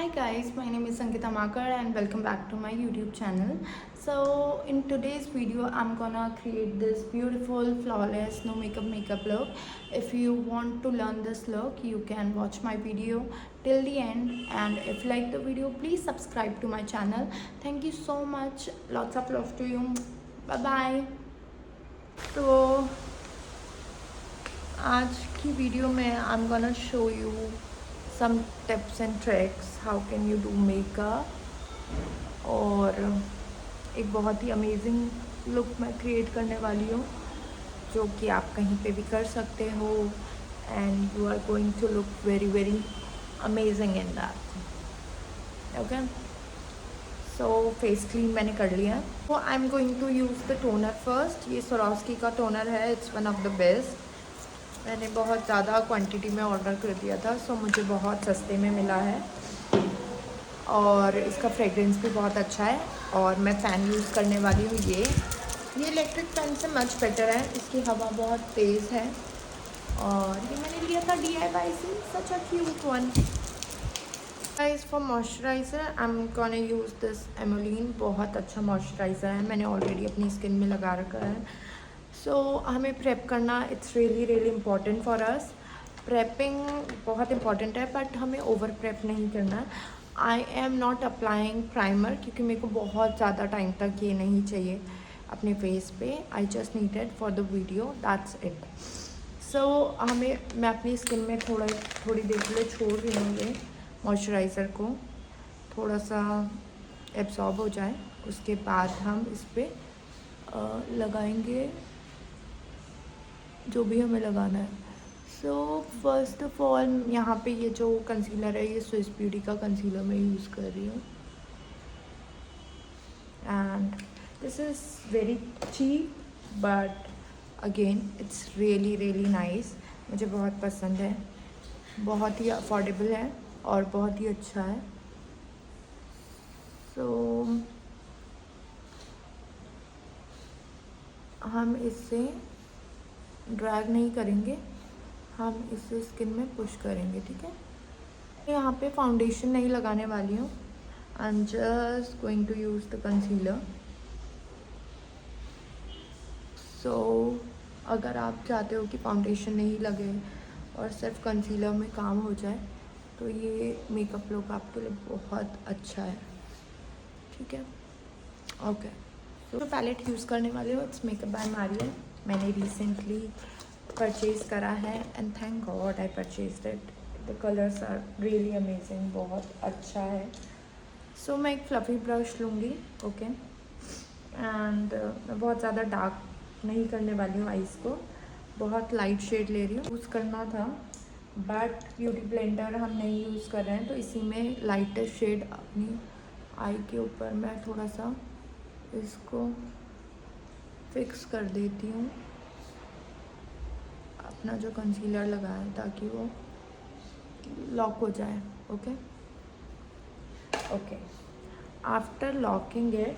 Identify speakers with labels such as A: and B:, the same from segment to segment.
A: Hi guys, my name is Ankita Makar and welcome back to my YouTube channel. So in today's video I'm gonna create this beautiful flawless no makeup look. If you want to learn this look you can watch my video till the end, and if you like the video please subscribe to my channel. Thank you so much, lots of love to you. Bye bye. तो आज की video में I am gonna show you some tips and tricks how can you do makeup, और एक बहुत ही amazing look मैं create करने वाली हूँ जो कि आप कहीं पे भी कर सकते हो and you are going to look very amazing in that. Okay, so face clean मैंने कर लिया है. तो I am going to use the toner first. ये स्वरोस्की का टोनर है, it's one of the best. मैंने बहुत ज़्यादा क्वांटिटी में ऑर्डर कर दिया था, सो मुझे बहुत सस्ते में मिला है और इसका फ्रेगरेंस भी बहुत अच्छा है. और मैं फ़ैन यूज़ करने वाली हूँ. ये इलेक्ट्रिक फ़ैन से मच बेटर है, इसकी हवा बहुत तेज़ है. और ये मैंने लिया था DIY से, such a cute one. Guys, for moisturizer I am gonna use this Emolene. बहुत अच्छा मॉइस्चराइज़र है, मैंने ऑलरेडी अपनी स्किन में लगा रखा है. सो हमें प्रेप करना it's really important for us. Prepping बहुत इम्पॉर्टेंट है बट हमें ओवर प्रेप नहीं करना है. I am not applying primer क्योंकि मेरे को बहुत ज़्यादा टाइम तक ये नहीं चाहिए अपने फेस पे. I just needed for the video, that's it. So मैं अपनी स्किन में थोड़ी देर के लिए छोड़ रही हूँ ये मॉइस्चराइज़र को, थोड़ा सा एब्जॉर्ब हो जाए. उसके बाद हम इस पर लगाएंगे जो भी हमें लगाना है. सो फर्स्ट ऑफ ऑल यहाँ पे ये जो कंसीलर है ये स्विस ब्यूटी का कंसीलर मैं यूज़ कर रही हूँ and this is very cheap but again it's really nice. मुझे बहुत पसंद है, बहुत ही अफोर्डेबल है और बहुत ही अच्छा है. सो हम इससे ड्रैग नहीं करेंगे, हम इसे स्किन में पुश करेंगे. ठीक है, यहाँ पे फाउंडेशन नहीं लगाने वाली हूँ. I am just going to use the concealer. So अगर आप चाहते हो कि फाउंडेशन नहीं लगे और सिर्फ कंसीलर में काम हो जाए तो ये मेकअप लुक आपके लिए बहुत अच्छा है. ठीक है, ओके. तो पैलेट यूज़ करने वाली हूँ, इट्स मेकअप बाय मारियल. मैंने रिसेंटली परचेज़ करा है and thank god I purchased it. The colours are really amazing, बहुत अच्छा है. सो मैं एक फ्लफ़ी ब्रश लूँगी. ओके, एंड मैं बहुत ज़्यादा डार्क नहीं करने वाली हूँ आइज़ को, बहुत लाइट शेड ले रही हूँ. यूज़ करना था बट ब्यूटी ब्लेंडर हम नहीं यूज़ कर रहे हैं तो इसी में लाइटेस्ट शेड अपनी आई के ऊपर मैं थोड़ा सा इसको फिक्स कर देती हूँ अपना जो कंसीलर लगाया है ताकि वो लॉक हो जाए. ओके, आफ्टर लॉकिंग इट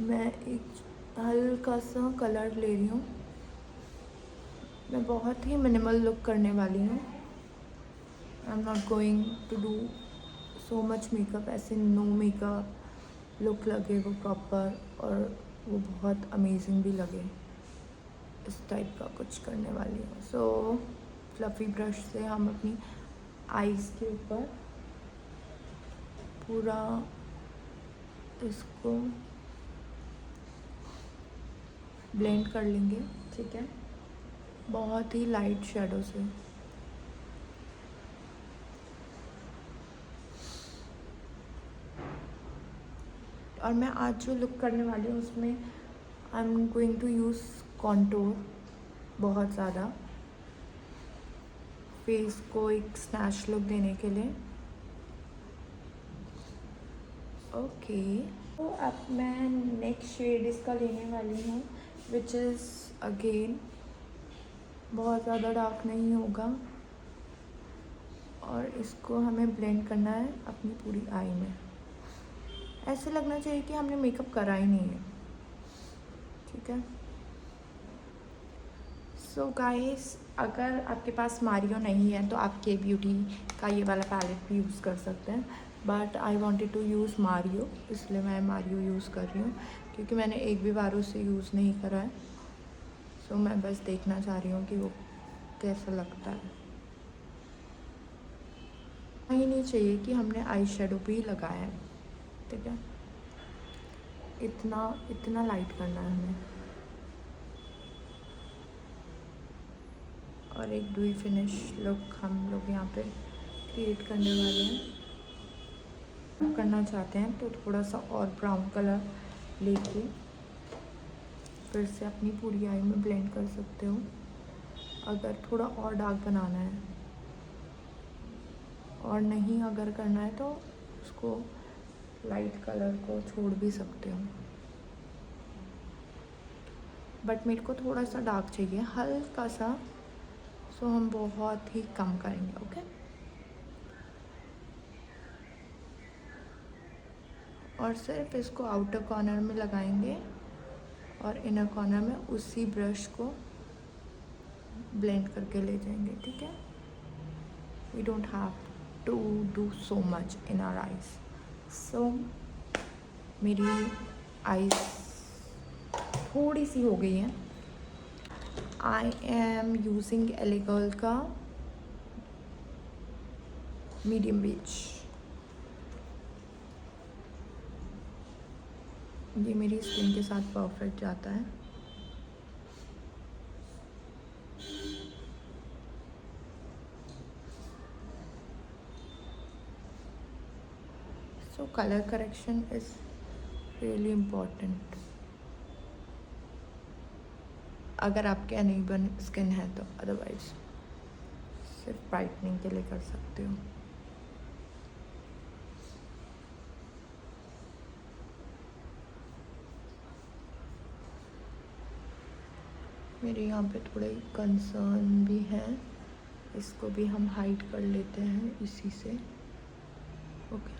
A: मैं एक हल्का सा कलर ले रही हूँ. मैं बहुत ही मिनिमल लुक करने वाली हूँ. I am not going to do so much makeup, ऐसे नो मेकअप लुक लगे वो प्रॉपर और वो बहुत अमेजिंग भी लगे, इस टाइप का कुछ करने वाली हूँ. सो फ्लफ़ी ब्रश से हम अपनी आईज़ के ऊपर पूरा इसको ब्लेंड कर लेंगे. ठीक है, बहुत ही लाइट शेडो से. और मैं आज जो लुक करने वाली हूँ उसमें I am going to use contour बहुत ज़्यादा फेस को एक स्नैच लुक देने के लिए. ओके, तो अब मैं नेक्स्ट शेड इसका लेने वाली हूँ विच इज़ अगेन बहुत ज़्यादा डार्क नहीं होगा और इसको हमें ब्लेंड करना है अपनी पूरी आई में. ऐसे लगना चाहिए कि हमने मेकअप करा ही नहीं है. ठीक है, सो गाइस अगर आपके पास मारियो नहीं है तो आप के ब्यूटी का ये वाला पैलेट भी यूज़ कर सकते हैं, but I wanted to use Mario, इसलिए मैं मारियो यूज़ कर रही हूँ, क्योंकि मैंने एक भी बार उसे यूज़ नहीं करा है। सो मैं बस देखना चाह रही हूँ कि वो कैसा लगता है। ही नहीं चाहिए कि हमने आई शेडो भी लगाया है, ठीक है। इतना इतना लाइट करना है हमें, और एक डुई फिनिश लुक हम लोग यहाँ पे क्रिएट करने वाले हैं। करना चाहते हैं तो थोड़ा सा और ब्राउन कलर लेके फिर से अपनी पूरी आई में ब्लेंड कर सकते हो, अगर थोड़ा और डार्क बनाना है। और नहीं अगर करना है तो उसको लाइट कलर को छोड़ भी सकते हो, बट मेरे को थोड़ा सा डार्क चाहिए, हल्का सा। सो हम बहुत ही कम करेंगे, ओके। और सिर्फ इसको आउटर कॉर्नर में लगाएंगे और इनर कॉर्नर में उसी ब्रश को ब्लेंड करके ले जाएंगे, ठीक है। We don't have to do so much in our eyes. So मेरी आइज थोड़ी सी हो गई है। I am using LA girl का मीडियम बीच। ये मेरी स्किन के साथ परफेक्ट जाता है। So colour correction is really important. अगर आपके अनइवन स्किन है तो, अदरवाइज सिर्फ ब्राइटनिंग के लिए कर सकते हो। मेरे यहाँ पे थोड़े कंसर्न भी हैं, इसको भी हम हाइड कर लेते हैं इसी से, ओके।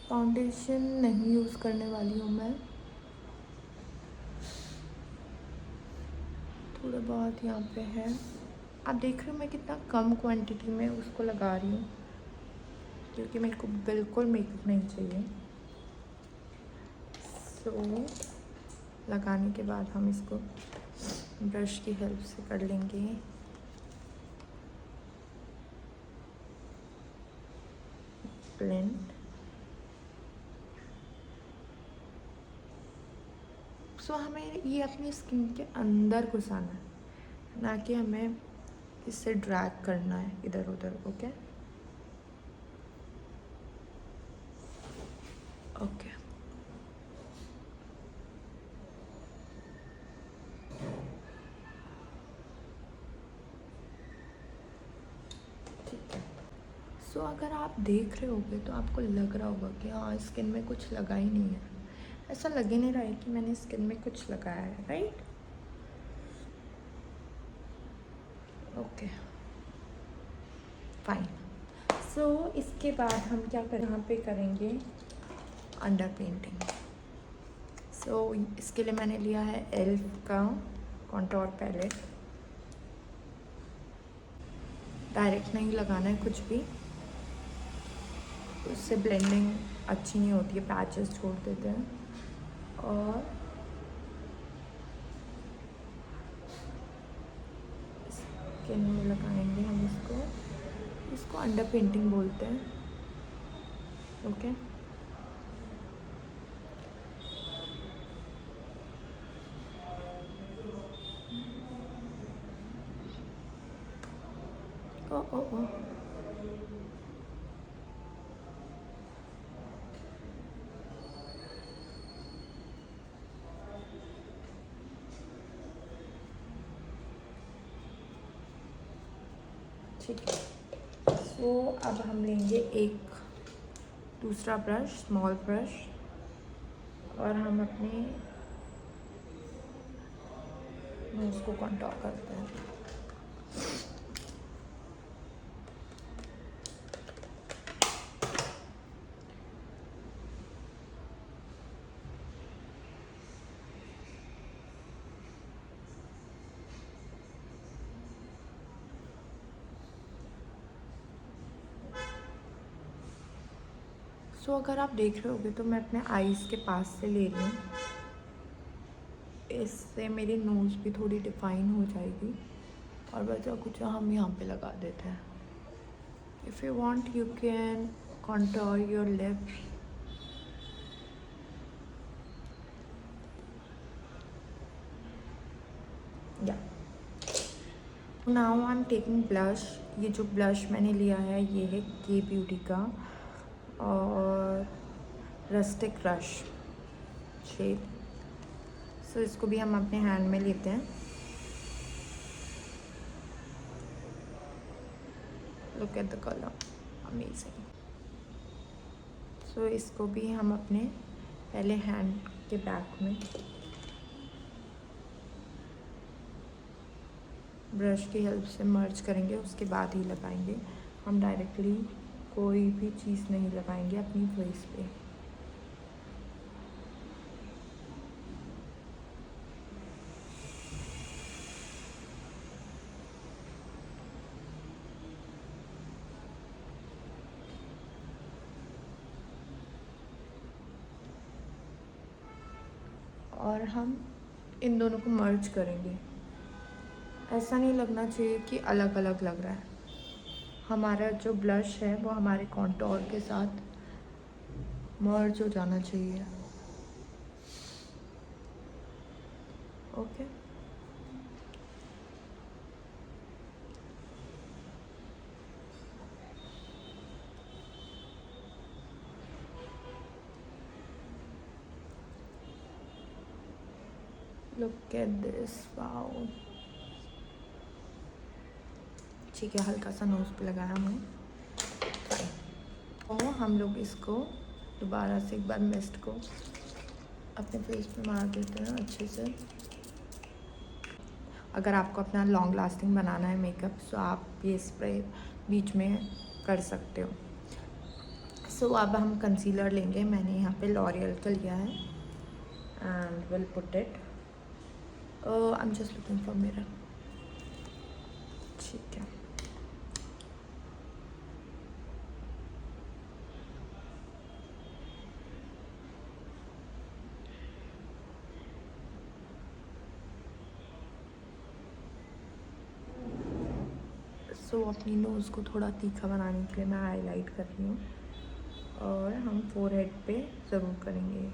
A: फाउंडेशन नहीं यूज़ करने वाली हूँ मैं, थोड़ा बहुत यहाँ पे है। आप देख रहे हो मैं कितना कम क्वांटिटी में उसको लगा रही हूँ, क्योंकि मेरे को बिल्कुल मेकअप नहीं चाहिए। सो लगाने के बाद हम इसको ब्रश की हेल्प से कर लेंगे। ब्लेंड। सो हमें ये अपनी स्किन के अंदर घुसाना है, ना कि हमें इससे ड्रैग करना है इधर उधर, ओके ओके। ठीक है। सो अगर आप देख रहे होगे तो आपको लग रहा होगा कि हाँ स्किन में कुछ लगा ही नहीं है। ऐसा लग ही नहीं रहा है कि मैंने स्किन में कुछ लगाया है, राइट? Okay fine. सो इसके बाद हम क्या करें, यहाँ पे करेंगे अंडर पेंटिंग। सो इसके लिए मैंने लिया है एल्फ का कॉन्टोर पैलेट। डायरेक्ट नहीं लगाना है कुछ भी, उससे ब्लेंडिंग अच्छी नहीं होती है, पैचेस छोड़ देते हैं। और स्किन में लगाएंगे हम इसको अंडर पेंटिंग बोलते हैं, ओके। ओ ओ ओ ठीक है। सो अब हम लेंगे एक दूसरा ब्रश, स्मॉल ब्रश, और हम अपने नोज़ को कंटूर करते हैं। सो अगर आप देख रहे होगे तो मैं अपने आईज़ के पास से ले रही हूँ, इससे मेरी नोज़ भी थोड़ी डिफाइन हो जाएगी। और बचा कुछ हम यहाँ पे लगा देते हैं। If you want you can contour your lips. Yeah. Now I'm taking blush. ये जो blush मैंने लिया है ये है के ब्यूटी का और रस्टिक रश शेड। सो इसको भी हम अपने हैंड में लेते हैं। Look at the colour, amazing. So इसको भी हम अपने पहले हैंड के बैक में ब्रश की हेल्प से मर्ज करेंगे, उसके बाद ही लगाएंगे। हम डायरेक्टली कोई भी चीज़ नहीं लगाएंगे अपनी फेस पे। और हम इन दोनों को मर्ज करेंगे। ऐसा नहीं लगना चाहिए कि अलग अलग लग रहा है। हमारा जो ब्लश है वो हमारे कॉन्टोर के साथ मर्ज हो जाना चाहिए। Okay. Look at this, wow. ठीक है, हल्का सा नोज़ पे लगाया हमने। और हम लोग इसको दोबारा से एक बार मिस्ट को अपने फेस पे मार देते हैं अच्छे से। अगर आपको अपना लॉन्ग लास्टिंग बनाना है मेकअप तो आप ये स्प्रे बीच में कर सकते हो। सो अब हम कंसीलर लेंगे। मैंने यहाँ पे लॉरियल का लिया है and will put it. I am just looking for mirror. ठीक है। सो अपनी नोज़ को थोड़ा तीखा बनाने के लिए मैं हाईलाइट कर रही हूँ और हम फोरहेड पे ज़रूर करेंगे।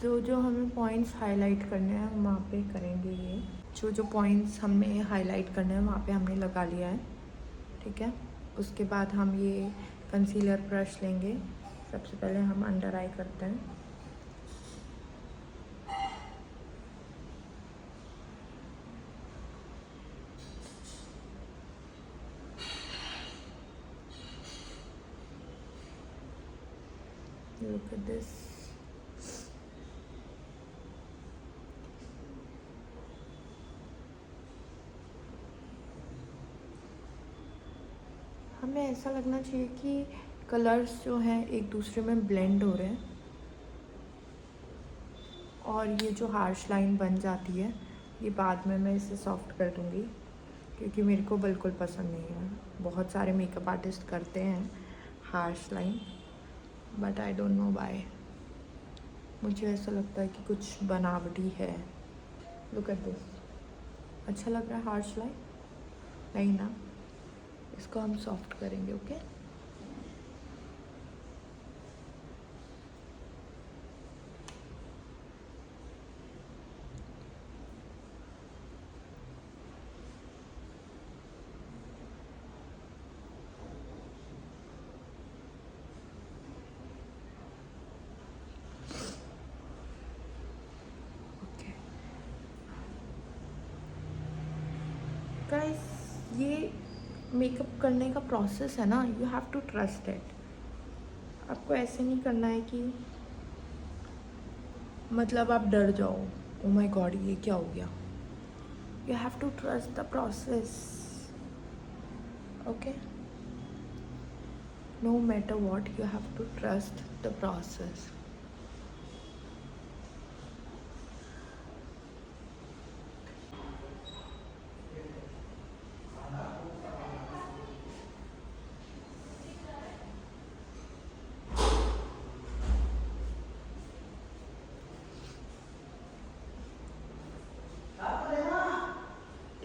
A: जो जो हमें पॉइंट्स हाईलाइट करने हैं हम वहाँ पे करेंगे। ये जो जो पॉइंट्स हमें हाईलाइट करने हैं वहाँ पे हमने लगा लिया है। ठीक है। उसके बाद हम ये कंसीलर ब्रश लेंगे। सबसे पहले हम अंडर आई करते हैं। Look at this. हमें ऐसा लगना चाहिए कि कलर्स जो हैं एक दूसरे में ब्लेंड हो रहे हैं और ये जो हार्श लाइन बन जाती है ये बाद में मैं इसे सॉफ्ट कर दूँगी, क्योंकि मेरे को बिल्कुल पसंद नहीं है। बहुत सारे मेकअप आर्टिस्ट करते हैं harsh line, but I don't know why. मुझे ऐसा लगता है कि कुछ बनावटी है। Look at this. अच्छा लग रहा है हार्श लाइन? नहीं ना। इसको हम सॉफ्ट करेंगे। ओके। गाइस, ये मेकअप करने का प्रोसेस है ना, you have to trust it. आपको ऐसे नहीं करना है कि मतलब आप डर जाओ, ओ माय गॉड ये क्या हो गया। You have to trust the process. Okay. No matter what, you have to trust the process.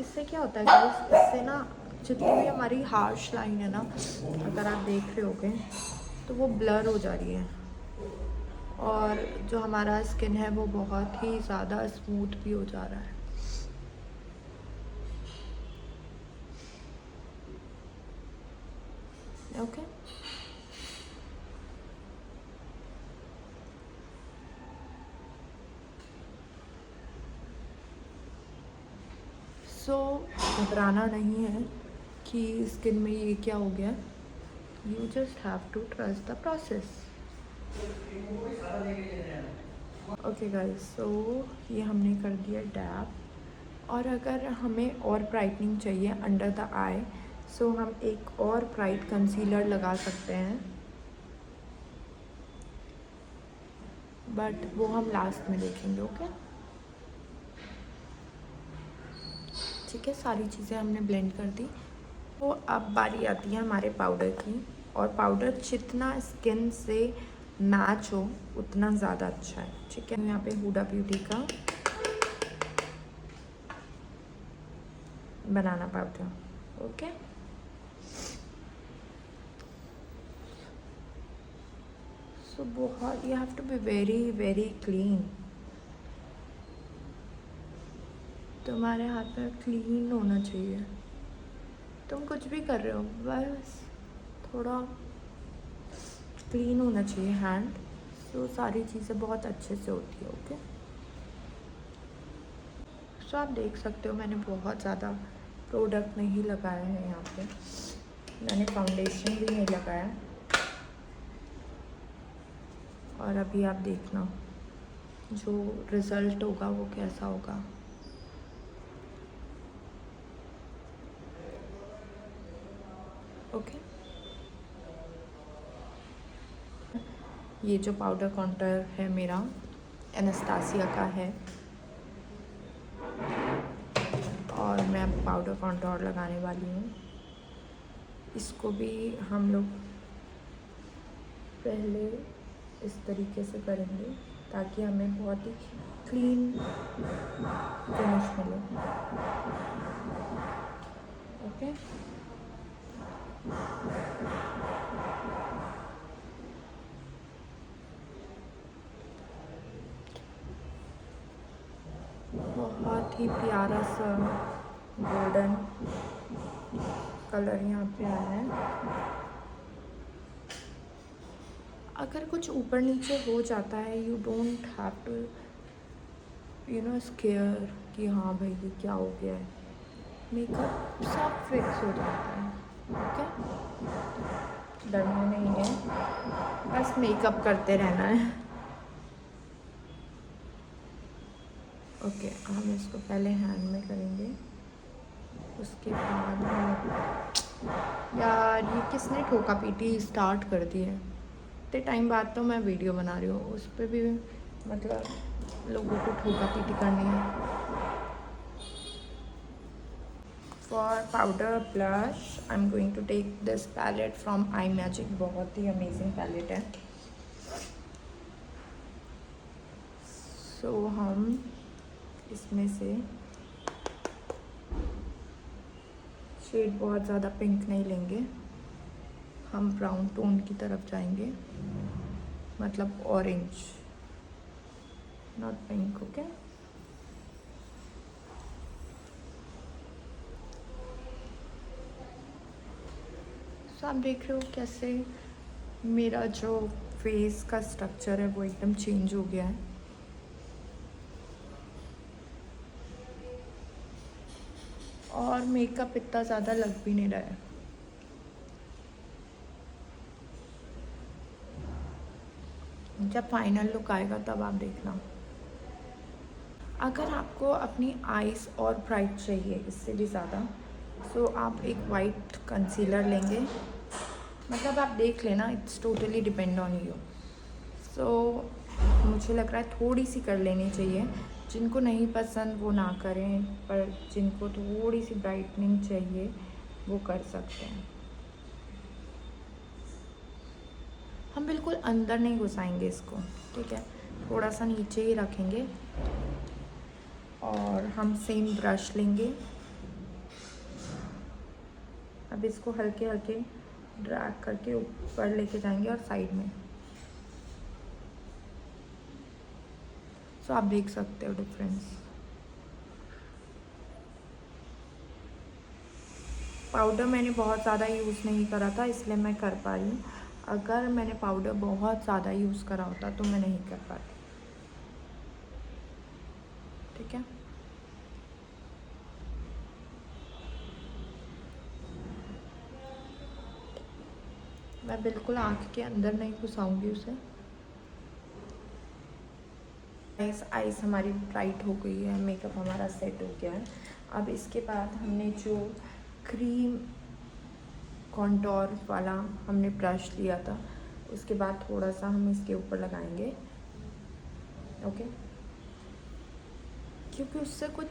A: इससे क्या होता है गाइस, इससे ना जितनी भी हमारी हार्श लाइन है ना, अगर आप देख रहे होगे तो वो ब्लर हो जा रही है, और जो हमारा स्किन है वो बहुत ही ज़्यादा स्मूथ भी हो जा रहा है। ओके सो घबराना नहीं है कि स्किन में ये क्या हो गया, you just have to trust the process. Okay guys, so ये हमने कर दिया डैब, और अगर हमें और ब्राइटनिंग चाहिए अंडर द आई, सो हम एक और ब्राइट कंसीलर लगा सकते हैं, बट वो हम लास्ट में देखेंगे। ओके ठीक है, सारी चीज़ें हमने ब्लेंड कर दी। तो अब बारी आती है हमारे पाउडर की, और पाउडर जितना स्किन से मैच हो उतना ज़्यादा अच्छा है। ठीक है, यहाँ पे हुडा ब्यूटी का बनाना पाउडर। ओके सो बहुत, you have to be very very clean. तुम्हारे हाथ में क्लीन होना चाहिए, तुम कुछ भी कर रहे हो बस थोड़ा क्लीन होना चाहिए हैंड, तो सारी चीज़ें बहुत अच्छे से होती है। ओके सो आप देख सकते हो मैंने बहुत ज़्यादा प्रोडक्ट नहीं लगाया है यहाँ पे, मैंने फाउंडेशन भी नहीं लगाया, और अभी आप देखना जो रिज़ल्ट होगा वो कैसा होगा। ओके ये जो पाउडर कॉन्टूर है मेरा एनास्टेसिया का है, और मैं अब पाउडर कॉन्टूर लगाने वाली हूँ। इसको भी हम लोग पहले इस तरीके से करेंगे ताकि हमें बहुत ही क्लीन फिनिश मिले। ओके बहुत ही प्यारा सा गोल्डन कलर यहाँ पे आया है। अगर कुछ ऊपर नीचे हो जाता है, you don't have to scare कि हाँ भाई ये क्या हो गया है, मेकअप सब फिक्स हो जाता है। ओके डरना नहीं है, बस मेकअप करते रहना है। ओके हम इसको पहले हैंड में करेंगे, उसके बाद हम यार ये किसने ठोका पीटी स्टार्ट कर दी है, इतने टाइम बाद तो मैं वीडियो बना रही हूँ, उस पर भी मतलब लोगों को ठोका पीटी करनी है। For powder blush I am going to take this palette from eye magic, बहुत ही अमेजिंग पैलेट है। सो हम इसमें से शेड बहुत ज़्यादा पिंक नहीं लेंगे, हम ब्राउन टोन की तरफ जाएंगे, मतलब orange not pink. Okay so आप देख रहे हो कैसे मेरा जो फेस का स्ट्रक्चर है वो एकदम चेंज हो गया है। और मेकअप इतना ज़्यादा लग भी नहीं रहा है। जब फाइनल लुक आएगा तब आप देखना। अगर आपको अपनी आईज़ और ब्राइट चाहिए इससे भी ज़्यादा, सो आप एक वाइट कंसीलर लेंगे, मतलब आप देख लेना, it's totally depend on you. So मुझे लग रहा है थोड़ी सी कर लेनी चाहिए, जिनको नहीं पसंद वो ना करें, पर जिनको थोड़ी सी ब्राइटनिंग चाहिए वो कर सकते हैं। हम बिल्कुल अंदर नहीं घुसाएंगे इसको, ठीक है, थोड़ा सा नीचे ही रखेंगे, और हम सेम ब्रश लेंगे अब इसको हल्के हल्के ड्रैग करके ऊपर लेके जाएंगे और साइड में। सो आप देख सकते हो डिफरेंस। पाउडर मैंने बहुत ज़्यादा यूज़ नहीं करा था, इसलिए मैं कर पा रही हूँ। अगर मैंने पाउडर बहुत ज़्यादा यूज़ करा होता तो मैं नहीं कर पाती। ठीक है, मैं बिल्कुल आँख के अंदर नहीं घुसाऊंगी उसे। आइस आइस हमारी ब्राइट हो गई है, मेकअप हमारा सेट हो गया है। अब इसके बाद हमने जो क्रीम कॉन्टोर वाला हमने ब्रश लिया था, उसके बाद थोड़ा सा हम इसके ऊपर लगाएंगे। ओके, क्योंकि उससे कुछ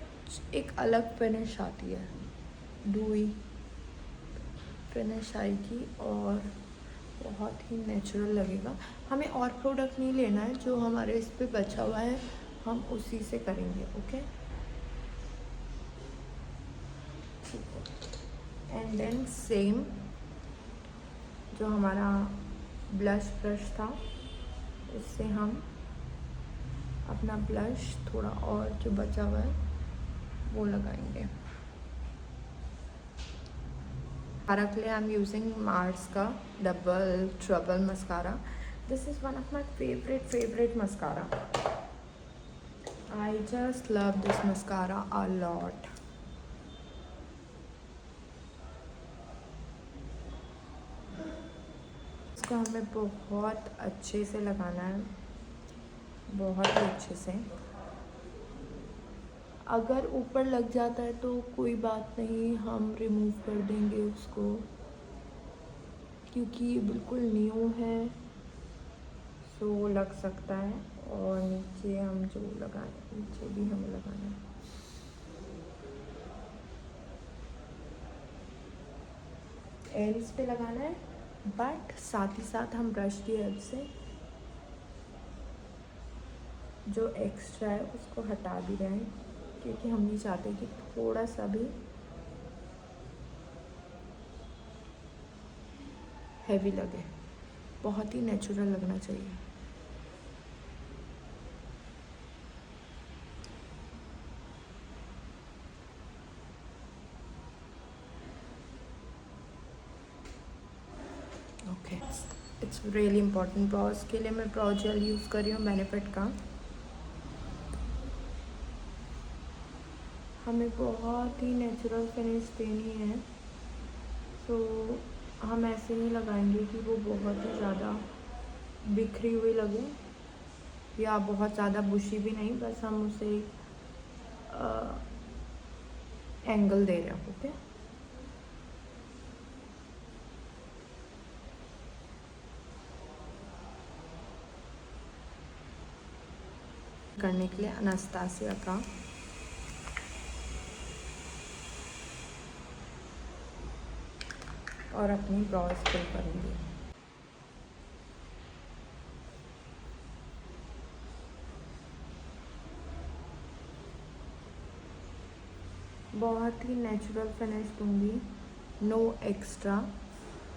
A: एक अलग फिनिश आती है, डूई फिनिश आएगी और बहुत ही नेचुरल लगेगा। हमें और प्रोडक्ट नहीं लेना है, जो हमारे इस पे बचा हुआ है हम उसी से करेंगे। ओके, एंड देन सेम जो हमारा ब्लश ब्रश था, उससे हम अपना ब्लश थोड़ा और जो बचा हुआ है वो लगाएंगे। मस्कारा के लिए आई एम यूजिंग मार्स का double trouble mascara. This is one of my favourite mascara. I just love this mascara a lot. इसको हमें बहुत अच्छे से लगाना है, बहुत ही अच्छे से। अगर ऊपर लग जाता है तो कोई बात नहीं, हम रिमूव कर देंगे उसको, क्योंकि ये बिल्कुल न्यू है, सो लग सकता है। और नीचे हम जो लगाए, नीचे भी हमें लगाना है। एल्स पे लगाना है, बट साथ ही साथ हम ब्रश की हेल्प से जो एक्स्ट्रा है उसको हटा भी रहे हैं, क्योंकि हम नहीं चाहते कि थोड़ा सा भी हैवी लगे, बहुत ही नेचुरल लगना चाहिए। Okay, it's really important. Brows के लिए मैं ब्राउ जेल यूज़ कर रही हूँ बेनिफिट का। हमें बहुत ही नेचुरल फिनिश देनी है, तो हम ऐसे नहीं लगाएंगे कि वो बहुत ही ज़्यादा बिखरी हुई लगे या बहुत ज़्यादा बुशी भी नहीं, बस हम उसे एंगल दे रहे हैं। ओके, करने के लिए अनास्तासिया का और अपनी ब्राउज फिल करूँगी। बहुत ही नेचुरल फिनिश दूँगी, no extra.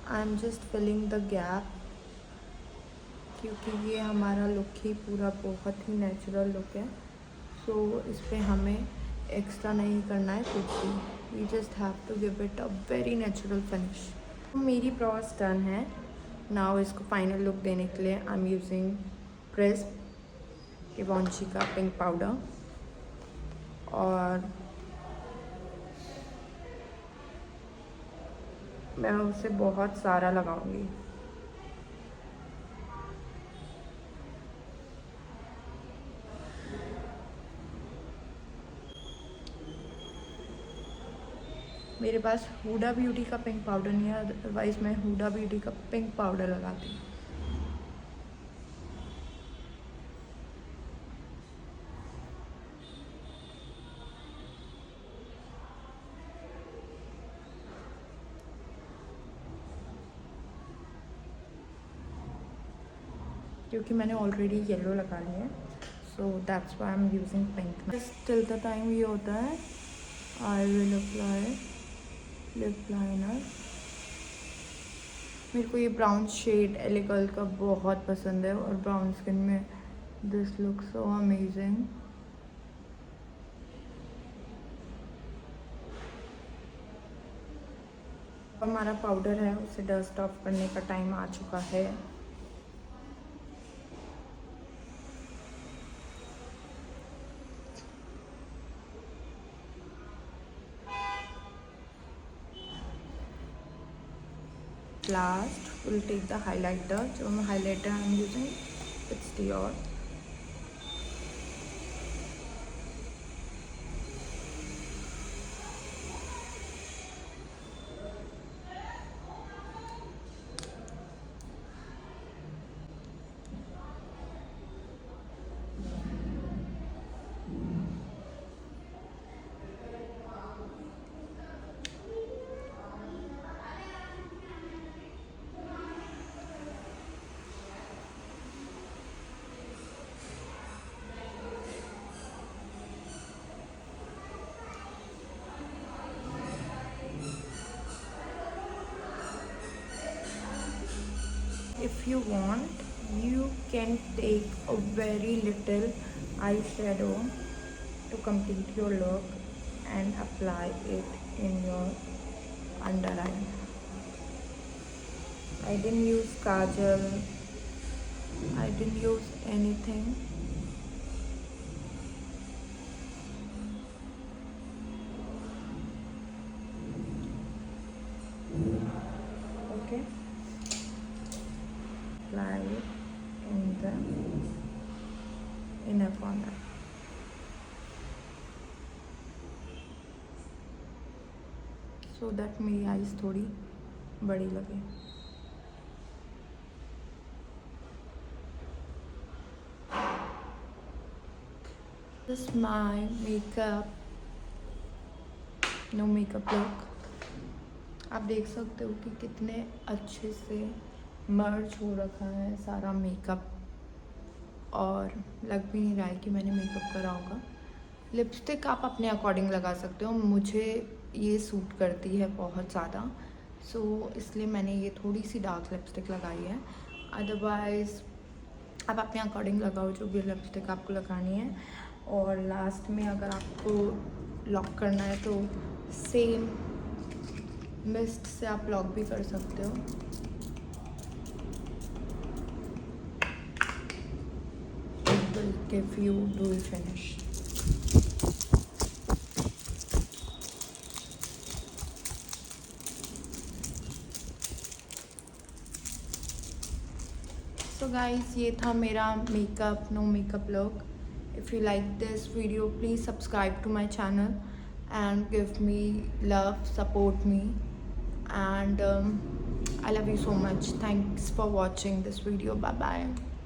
A: I am just filling the gap, क्योंकि ये हमारा लुक ही पूरा बहुत ही नेचुरल लुक है। सो इस पर हमें एक्स्ट्रा नहीं करना है कुछ भी, we just have to give it a very natural finish. मेरी ब्राउज डन है। नाउ इसको फाइनल लुक देने के लिए आई एम यूजिंग क्रिस्प इवॉन्ची का पिंक पाउडर, और मैं उसे बहुत सारा लगाऊंगी। मेरे पास हुडा ब्यूटी का पिंक पाउडर नहीं है, अदरवाइज़ मैं हुडा ब्यूटी का पिंक पाउडर लगाती हूँ। क्योंकि मैंने ऑलरेडी येलो लगा लिया है, so that's why I am using pink. Just till the time ये होता है, I will apply lip liner. मेरे को ये ब्राउन शेड एले गर्ल का बहुत पसंद है और ब्राउन स्किन में दिस लुक सो अमेजिंग। हमारा पाउडर है उसे डस्ट ऑफ करने का टाइम आ चुका है। Last we'll take the highlighter. जो मैं highlighter I'm using, it's Dior. If you want, you can take a very little eyeshadow to complete your look and apply it in your under eye. I didn't use kajal, I didn't use anything. Okay, apply it in the inner corner. So that मेरी eyes थोड़ी बड़ी लगे। This is my makeup, no makeup look. आप देख सकते हो कि कितने अच्छे से मर्ज हो रखा है सारा मेकअप और लग भी नहीं रहा है कि मैंने मेकअप करा होगा। लिपस्टिक आप अपने अकॉर्डिंग लगा सकते हो, मुझे ये सूट करती है बहुत ज़्यादा, सो इसलिए मैंने ये थोड़ी सी डार्क लिपस्टिक लगाई है। अदरवाइज़ आप अपने अकॉर्डिंग लगाओ जो भी लिपस्टिक आपको लगानी है। और लास्ट में अगर आपको लॉक करना है तो सेम मिस्ट से आप लॉक भी कर सकते हो। It will give you dewy finish. So guys, ये था मेरा makeup no makeup look. If you like this video, please subscribe to my channel and give me love, support me, and I love you so much. Thanks for watching this video. Bye bye.